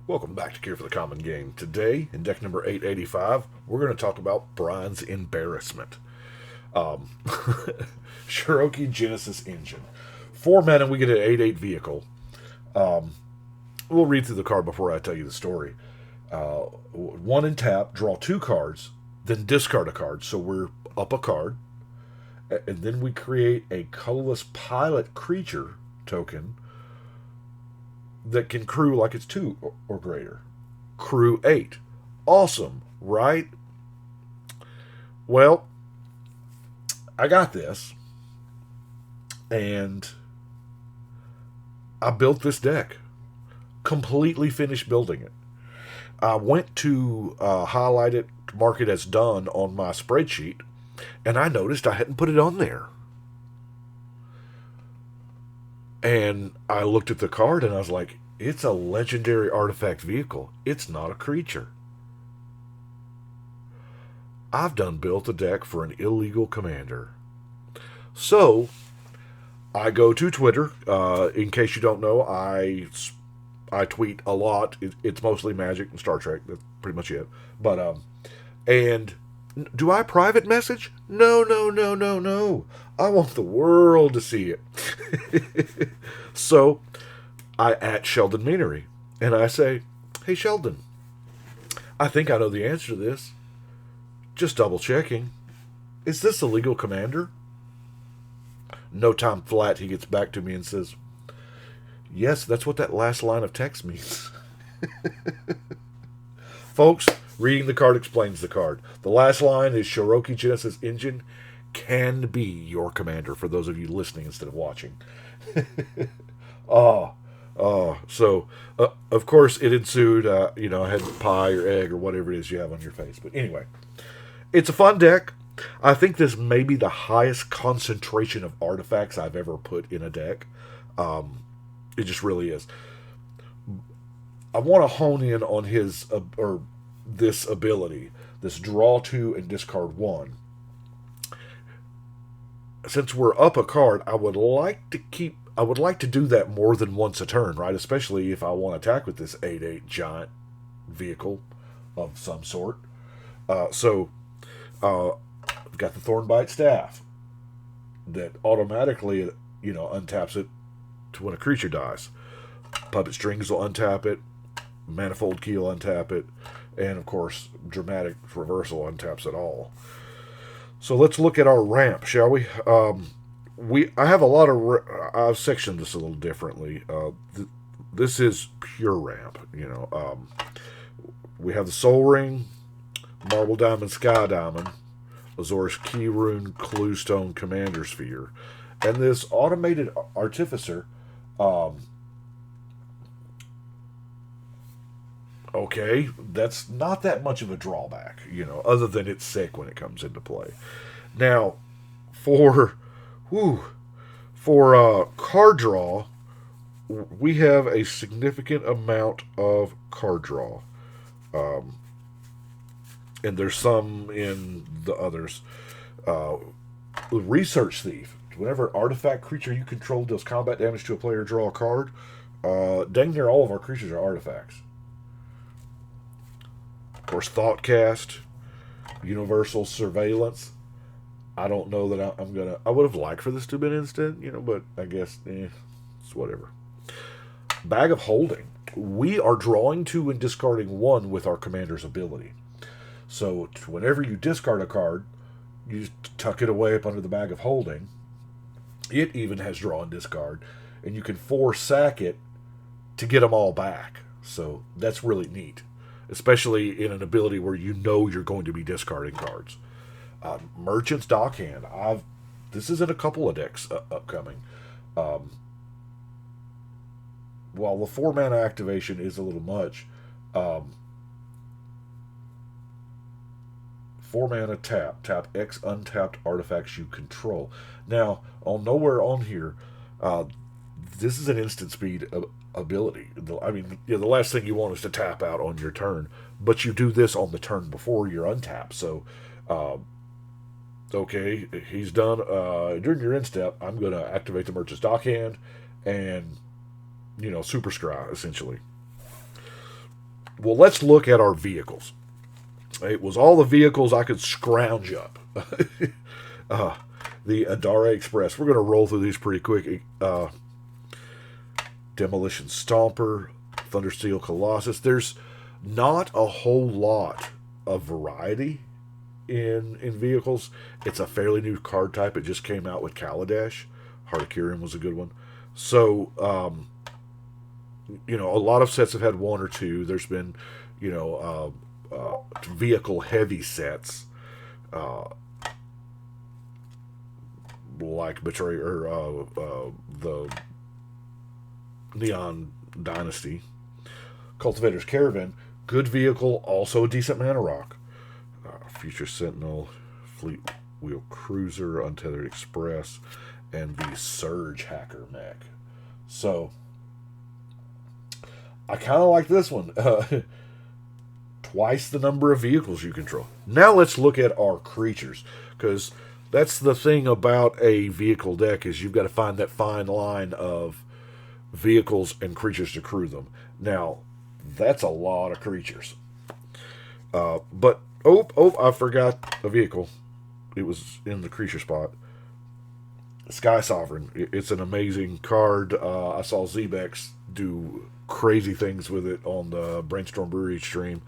Welcome back to Care for the Common Game. Today, in deck number 885, we're going to talk about Brian's Embarrassment. Um, Cherokee Genesis Engine. 4 mana, we get an 8/8 vehicle. We'll read through the card before I tell you the story. 1 in tap, draw 2 cards, then discard a card, so we're up a card. And then we create a colorless pilot creature token that can crew like it's 2 or greater. Crew 8. Awesome, right? Well, I got this, and I built this deck. Completely finished building it. I went to highlight it, mark it as done on my spreadsheet, and I noticed I hadn't put it on there. And I looked at the card and I was like, it's a legendary artifact vehicle. It's not a creature. I've done built a deck for an illegal commander. So, I go to Twitter. In case you don't know, I tweet a lot. It's mostly Magic and Star Trek. That's pretty much it. But, and do I private message? No, no, no, no, no. I want the world to see it. So, I at Sheldon Meanery, and I say, hey, Sheldon, I think I know the answer to this. Just double checking. Is this a legal commander? No time flat, he gets back to me and says, yes, that's what that last line of text means. Folks, reading the card explains the card. The last line is Cherokee Genesis Engine can be your commander, for those of you listening instead of watching. So of course it ensued, I had pie or egg or whatever it is you have on your face. But anyway, it's a fun deck. I think this may be the highest concentration of artifacts I've ever put in a deck. It just really is. I want to hone in on his or this ability, this draw 2 and discard 1. Since we're up a card, I would like to do that more than once a turn, right? Especially if I want to attack with this 8/8 giant vehicle of some sort. So I've got the Thornbite Staff that automatically, untaps it to when a creature dies. Puppet Strings will untap it. Manifold Key will untap it. And, of course, Dramatic Reversal untaps it all. So let's look at our ramp, shall we? I have a lot of... I've sectioned this a little differently. This is pure ramp, we have the Soul Ring, Marble Diamond, Sky Diamond, Azorius Key Rune, Cluestone, Commander Sphere, and this Automated Artificer. Okay, that's not that much of a drawback, other than it's sick when it comes into play. Now, for card draw, we have a significant amount of card draw. And there's some in the others. Research Thief. Whenever an artifact creature you control deals combat damage to a player, draw a card. Dang near all of our creatures are artifacts. Of course, Thoughtcast, Universal Surveillance. I don't know that I'm gonna. I would have liked for this to have been instant, but I guess it's whatever. Bag of Holding. We are drawing 2 and discarding 1 with our commander's ability. So whenever you discard a card, you just tuck it away up under the Bag of Holding. It even has draw and discard, and you can 4-sack it to get them all back. So that's really neat, especially in an ability where you're going to be discarding cards. Merchant's Dockhand. This is in a couple of decks upcoming. While the 4 mana activation is a little much, 4 mana tap X untapped artifacts you control. Now, nowhere on here, this is an instant speed ability. The last thing you want is to tap out on your turn, but you do this on the turn before you're untapped. So, okay, he's done. During your end step, I'm going to activate the Merchant's Dockhand and, Super Scry, essentially. Well, let's look at our vehicles. It was all the vehicles I could scrounge up. The Adare Express. We're going to roll through these pretty quick. Demolition Stomper, Thundersteel Colossus. There's not a whole lot of variety in vehicles. It's a fairly new card type. It just came out with Kaladesh. Heartakirian was a good one. So, a lot of sets have had one or two. There's been, vehicle heavy sets, like Betrayer, the Neon Dynasty. Cultivator's Caravan, good vehicle, also a decent mana rock. Future Sentinel, Fleet Wheel Cruiser, Untethered Express, and the Surge Hacker mech. So, I kind of like this one. Twice the number of vehicles you control. Now let's look at our creatures, because that's the thing about a vehicle deck, is you've got to find that fine line of vehicles and creatures to crew them. Now, that's a lot of creatures. But, I forgot a vehicle. It was in the creature spot. Sky Sovereign. It's an amazing card. I saw Zebex do crazy things with it on the Brainstorm Brewery stream.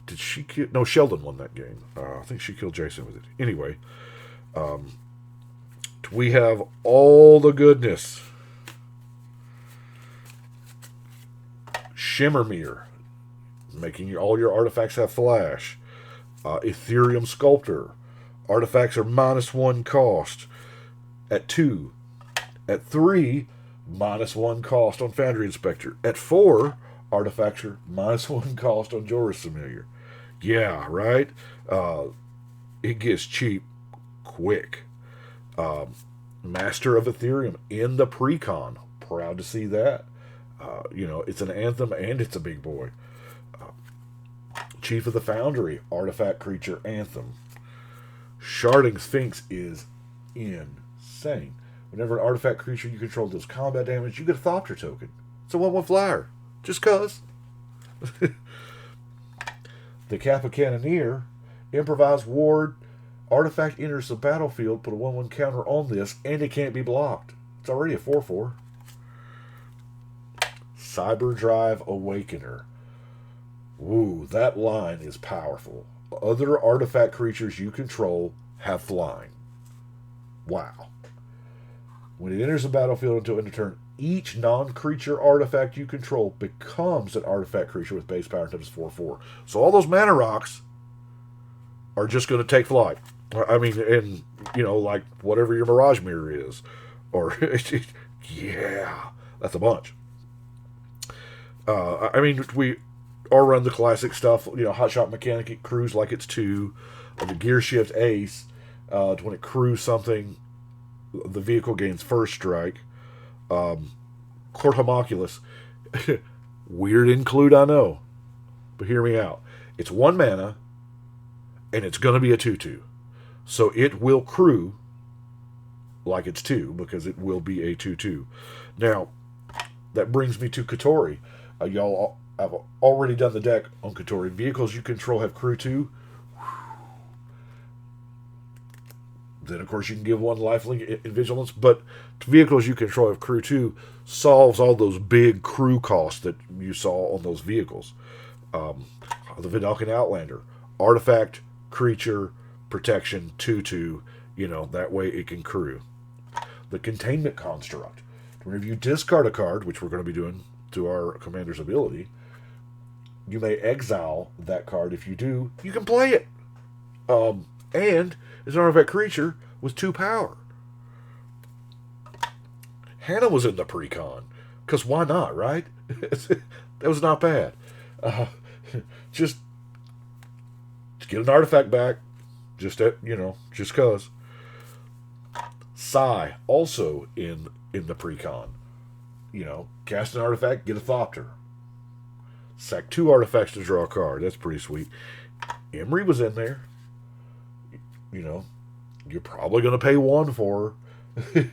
Did she kill? No, Sheldon won that game. I think she killed Jason with it. Anyway, we have all the goodness. Shimmermere, making all your artifacts have flash. Ethereum Sculptor. Artifacts are -1 cost at 2. At 3, -1 cost on Foundry Inspector. At 4, artifacts are -1 cost on Joris Familiar. Yeah, right? It gets cheap quick. Master of Ethereum in the Precon. Proud to see that. It's an anthem and it's a big boy. Chief of the Foundry, artifact creature anthem. Sharding Sphinx is insane. Whenever an artifact creature you control does combat damage, you get a Thopter token. It's a 1/1 flyer. Just cuz. The Kappa Cannoneer, improvised ward, artifact enters the battlefield, put a 1/1 counter on this, and it can't be blocked. It's already a 4/4. Cyberdrive Awakener. Woo, that line is powerful. Other artifact creatures you control have flying. Wow. When it enters the battlefield until end of turn, each non-creature artifact you control becomes an artifact creature with base power times 4/4. So all those mana rocks are just going to take flight. I mean, and, like whatever your Mirage Mirror is. Or, yeah, that's a bunch. We all run the classic stuff, Hotshot Mechanic, it crews like it's 2. The Gear Shift Ace, when it crews something, the vehicle gains first strike. Court Homunculus, weird include, I know, but hear me out. It's 1 mana, and it's going to be a 2/2. So it will crew like it's 2, because it will be a 2/2. Now, that brings me to Kotori. Y'all have already done the deck on Kotori. Vehicles you control have crew 2. Then, of course, you can give 1 lifelink in Vigilance. But vehicles you control have crew 2 solves all those big crew costs that you saw on those vehicles. The Vidalcan Outlander. Artifact, creature, protection, 2/2. That way it can crew. The Containment Construct. Whenever you discard a card, which we're going to be doing to our commander's ability, you may exile that card. If you do, you can play it. And it's an artifact creature with 2 power. Hannah was in the Precon. Because why not, right? That was not bad. Just get an artifact back. Just cuz. Psy, also in the Precon. Cast an artifact, get a Thopter. Sack 2 artifacts to draw a card. That's pretty sweet. Emery was in there. You're probably going to pay 1 for her.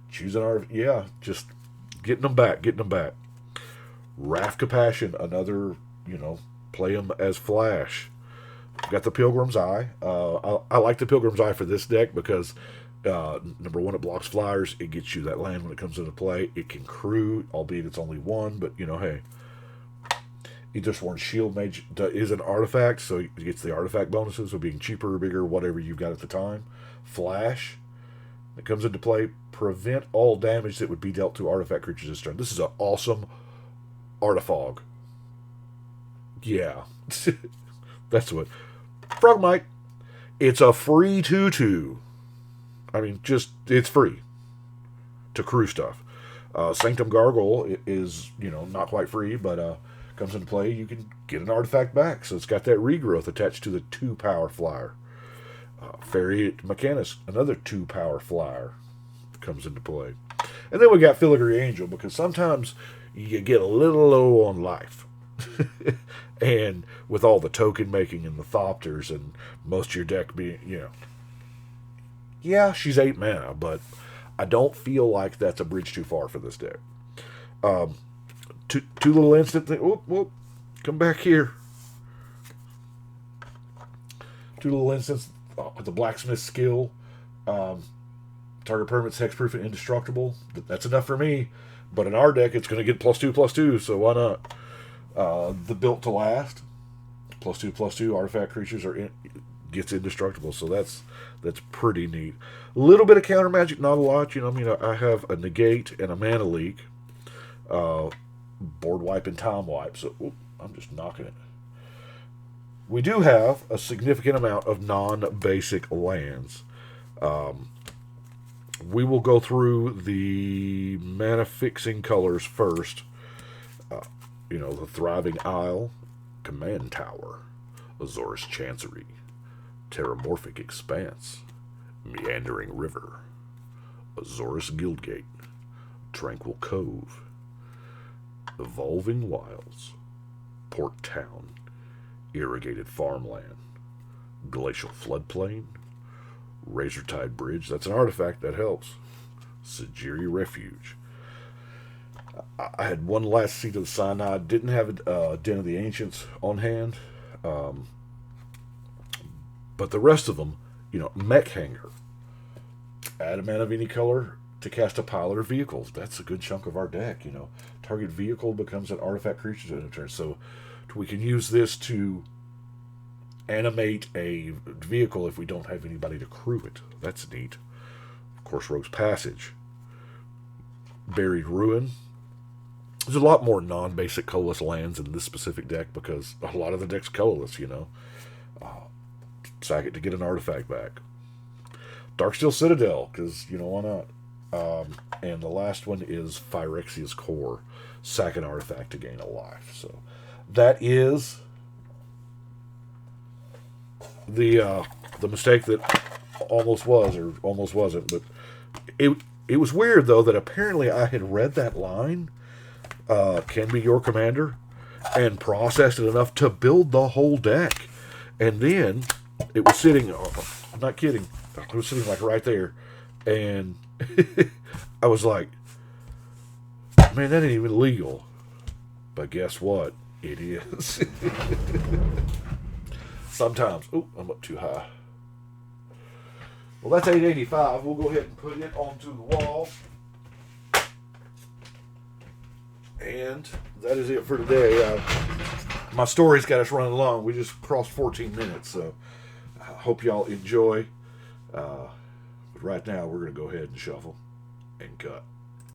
Choose an artifact. Yeah, just getting them back. Wrath Compassion, another you know, play them as flash. Got the Pilgrim's Eye. I like the Pilgrim's Eye for this deck because, number one, it blocks flyers. It gets you that land when it comes into play. It can crew, albeit it's only one, but, you know, hey. Ethersworn Shield Mage is an artifact, so it gets the artifact bonuses of being cheaper or bigger, whatever you've got at the time. Flash, that comes into play. Prevent all damage that would be dealt to artifact creatures this turn. This is an awesome Artifog. Yeah. That's what. Frogmite. It's a free 2/2. I mean, just, it's free to crew stuff. Sanctum Gargoyle is, you know, not quite free, but comes into play. You can get an artifact back. So it's got that regrowth attached to the 2-power flyer. Fairy Mechanist, another 2-power flyer, comes into play. And then we got Filigree Angel, because sometimes you get a little low on life. And with all the token making and the Thopters and most of your deck being, you know. Yeah, she's 8 mana, but I don't feel like that's a bridge too far for this deck. Two little instant things. Whoop. Come back here. 2 little instants with the Blacksmith skill. Target permanent's hexproof and indestructible. That's enough for me. But in our deck, it's going to get +2/+2, so why not? The Built to Last. +2/+2 artifact creatures gets indestructible, so that's pretty neat. A little bit of counter magic, not a lot. You know, I mean, I have a Negate and a Mana Leak. Board wipe and time wipe, so I'm just knocking it. We do have a significant amount of non-basic lands. We will go through the mana-fixing colors first. You know, the Thriving Isle, Command Tower, Azorus Chancery, Terramorphic Expanse, Meandering River, Azorus Guildgate, Tranquil Cove, Evolving Wilds, Port Town, Irrigated Farmland, Glacial Floodplain, Razortide Bridge, that's an artifact, that helps, Sajiri Refuge. I had one last Seat of the Cyanide, didn't have a Den of the Ancients on hand, but the rest of them, you know, Mech Hanger, add a mana of any color to cast a pilot or vehicles. That's a good chunk of our deck, you know. Target vehicle becomes an artifact creature in a turn, so we can use this to animate a vehicle if we don't have anybody to crew it. That's neat. Of course, Rogue's Passage, Buried Ruin. There's a lot more non-basic colorless lands in this specific deck because a lot of the deck's colorless, you know. Sack it to get an artifact back. Darksteel Citadel, because, you know, why not? And the last one is Phyrexia's Core. Sack an artifact to gain a life. So that is the mistake that almost was or almost wasn't. But it was weird, though, that apparently I had read that line, can be your commander, and processed it enough to build the whole deck. And then it was sitting, I'm not kidding, it was sitting like right there. And I was like, man, that ain't even legal. But guess what? It is. Sometimes. Oh, I'm up too high. Well, that's 885. We'll go ahead and put it onto the wall. And that is it for today. My story's got us running long. We just crossed 14 minutes, so I hope y'all enjoy. But right now, we're going to go ahead and shuffle and cut.